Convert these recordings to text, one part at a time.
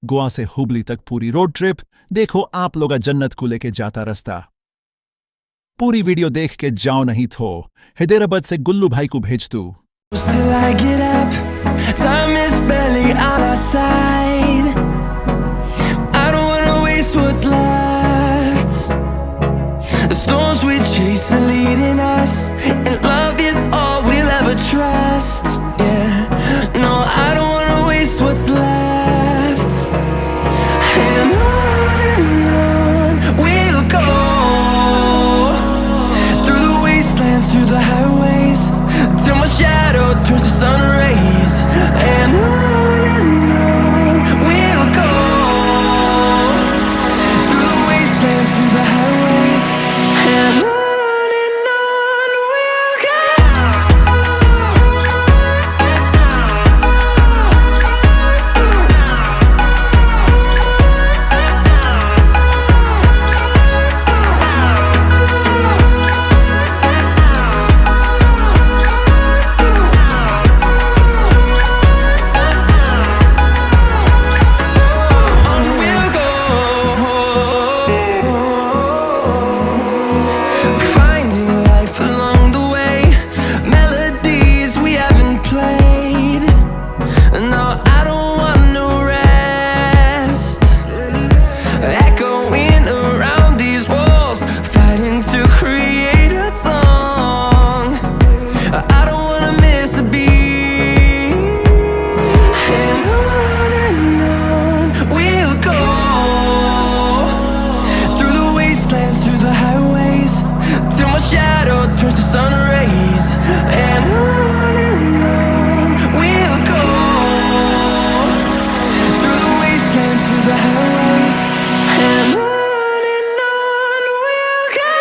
गोवा से हुबली तक पूरी रोड ट्रिप देखो आप लोग जन्नत को लेके जाता रास्ता। पूरी वीडियो देख के जाओ नहीं तो हैदराबाद से गुल्लू भाई को भेज तू। Till I get up, time is barely on our side. I don't wanna waste what's left. The storms we chase are leading us, and love is all we'll ever trust. Yeah, no, I don't wanna waste what's left. And on we'll go, through the wastelands, through the highways, till my shadow turns to sun rays. And on we'll go, through the wastelands, through the highways. And on we'll go. Finding life along the way, melodies we haven't played. No, I don't want no rest. Echoing around these walls, fighting to create a song. I don't wanna miss a beat. And on we'll go, through the wastelands, through the highways, till my shadow turns to sun rays. And on we'll go, through the wastelands, through the highways. And on we'll go.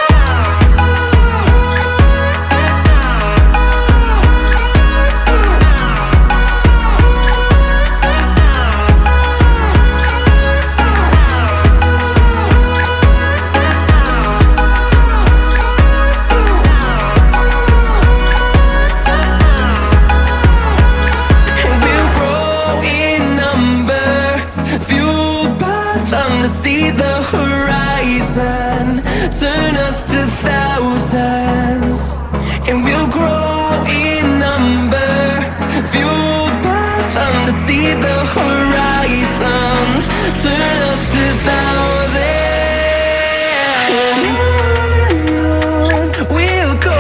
And we'll grow in number, fueled by them to see the horizon, turn us to thousands. And we'll grow in number, fueled by them to see the horizon, turn us to thousands. And on we'll go,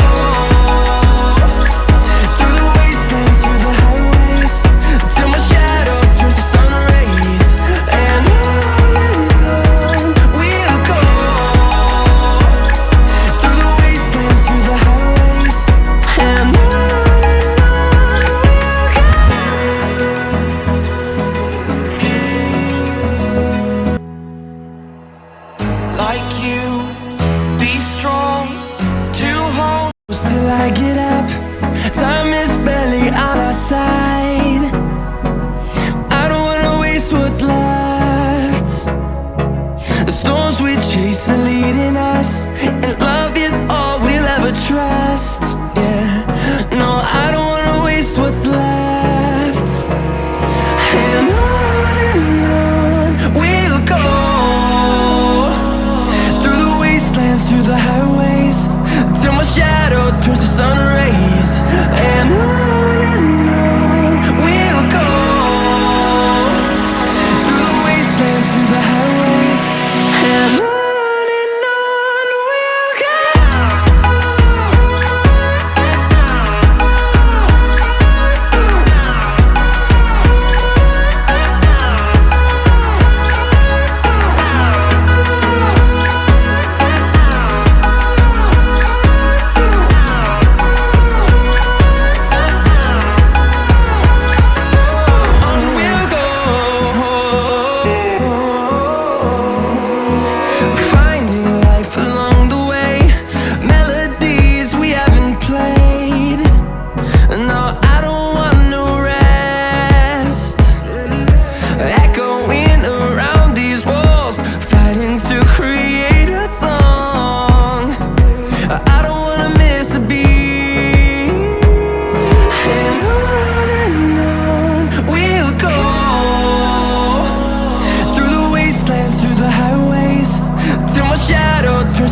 through the wastelands, through the highways, till my shadow turns to sun rays. And on we'll go, through the wastelands, through the highways. And on we'll go.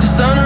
the sun